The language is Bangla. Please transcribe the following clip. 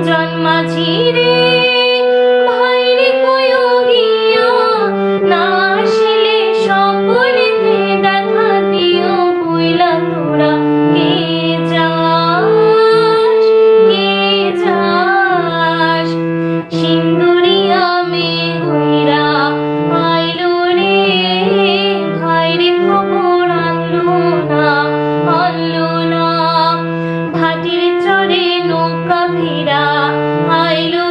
জন্মাঝি রে ভাইরে কইও গিয়া না আসিলে সকলেতে দেখা দিও বইলা তোরা কে যাস কে যাস সিন্দুরিয়া মেঘ হইরা আইলো রে ভাইরে খবর আনলো না ভাটির চরে নৌকা ভিড়া আইলো